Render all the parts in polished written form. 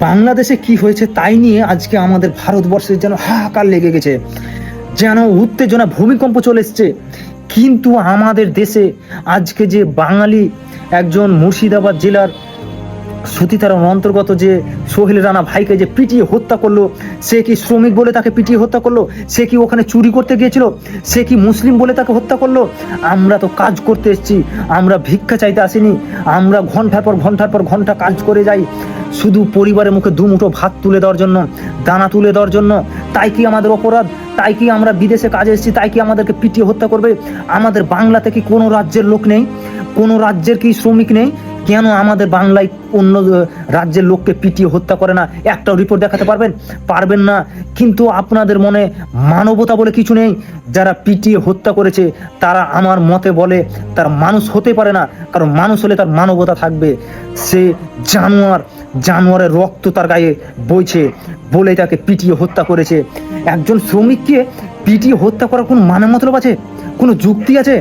বাংলাদেশে কি হয়েছে তাই নিয়ে আজকে আমাদের ভারতবর্ষের যেন হাহাকার লেগে গেছে, যেন উত্তেজনা ভূমিকম্প চলে এসছে। কিন্তু আমাদের দেশে আজকে যে বাঙালি একজন মুর্শিদাবাদ জেলার সুতিতারার অন্তর্গত যে সোহেল রানা ভাইকে যে পিটিয়ে হত্যা করলো, সে কি শ্রমিক বলে তাকে পিটিয়ে হত্যা করলো? সে কি ওখানে চুরি করতে গিয়েছিল? সে কি মুসলিম বলে তাকে হত্যা করলো? আমরা তো কাজ করতে এসেছি, আমরা ভিক্ষা চাইতে আসিনি। আমরা ঘন্টার পর ঘন্টা কাজ করে যাই শুধু পরিবারের মুখে দুমুঠো ভাত তুলে দেওয়ার জন্য, দানা তুলে দেওয়ার জন্য। তাই কি আমাদের অপরাধ? তাই কি আমরা বিদেশে কাজে এসেছি? তাই কি আমাদেরকে পিটিয়ে হত্যা করবে? আমাদের বাংলাতে কি কোনো রাজ্যের লোক নেই? কোনো রাজ্যের কি শ্রমিক নেই? কেন আমাদের বাংলায় অন্য রাজ্যের লোককে পিটিয়ে হত্যা করে না? একটা রিপোর্ট দেখাতে পারবেন না। কিন্তু আপনাদের মনে মানবতা বলে কিছু নেই। যারা পিটিয়ে হত্যা করেছে তারা আমার মতে বলে তার মানুষ হতে পারে না, কারণ মানুষ হলে তার মানবতা থাকবে। সে জানোয়ারের রক্ত তার গায়ে বইছে বলে তাকে পিটিয়ে হত্যা করেছে। একজন শ্রমিককে পিটিয়ে হত্যা করার কোনো মানে মতলব আছে? কোনো যুক্তি আছে?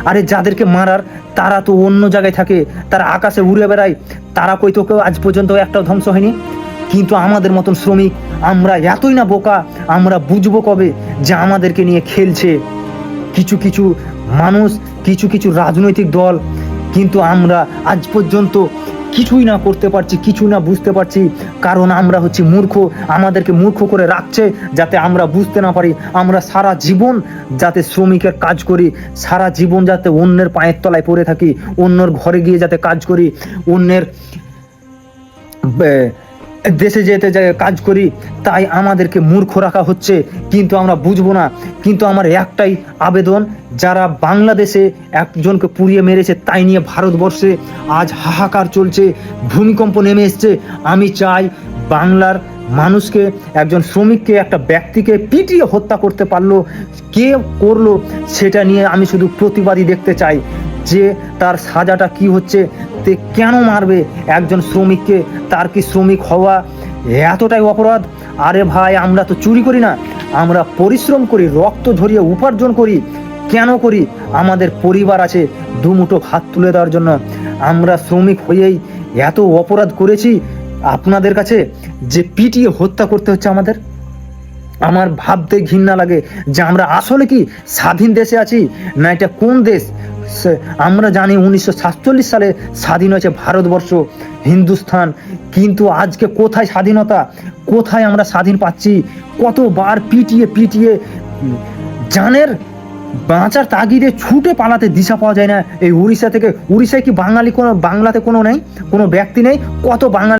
আরে যাদেরকে মারার তারা তো অন্য জায়গায় থাকে, তারা আকাশে উড়ে বেড়ায়, তারা কই তো কেউ আজ পর্যন্ত একটাও ধ্বংস হয়নি। কিন্তু আমাদের মতন শ্রমিক আমরা এতই না বোকা, আমরা বুঝবো কবে যে আমাদেরকে নিয়ে খেলছে কিছু কিছু মানুষ, কিছু কিছু রাজনৈতিক দল। কিন্তু আমরা আজ পর্যন্ত কিছুই না করতে পারছি, কিছু না বুঝতে পারছি, কারণ আমরা হচ্ছে মূর্খ। আমাদেরকে মূর্খ করে রাখছে যাতে আমরা বুঝতে না পারি। আমরা সারা জীবন যাতে শ্রমিকের কাজ করি, সারা জীবন যাতে অন্যের পায়ের তলায় পড়ে থাকি, অন্যর ঘরে গিয়ে যাতে কাজ করি, অন্যের দেশে যেতে কাজ করি, তাই আমাদেরকে মূর্খ রাখা হচ্ছে। কিন্তু আমরা বুঝবো না। কিন্তু আমার একটাই আবেদন, যারা বাংলাদেশে একজনকে পুড়িয়ে মেরেছে তাই নিয়ে ভারতবর্ষে আজ হাহাকার চলছে, ভূমিকম্প নেমে এসছে। আমি চাই বাংলার মানুষকে, একজন শ্রমিককে, একটা ব্যক্তিকে পিটিয়ে হত্যা করতে পারলো, কে করলো সেটা নিয়ে আমি শুধু প্রতিবাদী দেখতে চাই, যে তার সাজাটা কি হচ্ছে, তে কেন মারবে একজন শ্রমিককে? তার কি শ্রমিক হওয়া এতটাই অপরাধ? আরে ভাই, আমরা তো চুরি করি না, আমরা পরিশ্রম করি, রক্ত ঝরিয়ে উপার্জন করি। কেন করি? আমাদের পরিবার আছে দুমুঠো ভাত তুলে দেওয়ার জন্য। আমরা শ্রমিক হয়েই এত অপরাধ করেছি আপনাদের কাছে যে পিটিয়ে হত্যা করতে হচ্ছে আমাদের। আমার ভাবতে ঘৃণা লাগে যে আমরা আসলে কি স্বাধীন দেশে আছি না এটা কোন দেশ? আমরা জানি 1947 সালে স্বাধীন হয়েছে ভারতবর্ষ, হিন্দুস্থান। কিন্তু আজকে কোথায় স্বাধীনতা? কোথায় আমরা স্বাধীন পাচ্ছি? কতবার পিটিয়ে পিটিয়ে জানের বাঁচার তাগিদে ছুটে পালাতে দিশা পাওয়া যায় না। এই উড়িষ্যা থেকে, উড়িষ্যায় কি বাঙালি কোনো, বাংলাতে কোনো নেই, কোনো ব্যক্তি নেই? কত বাঙালি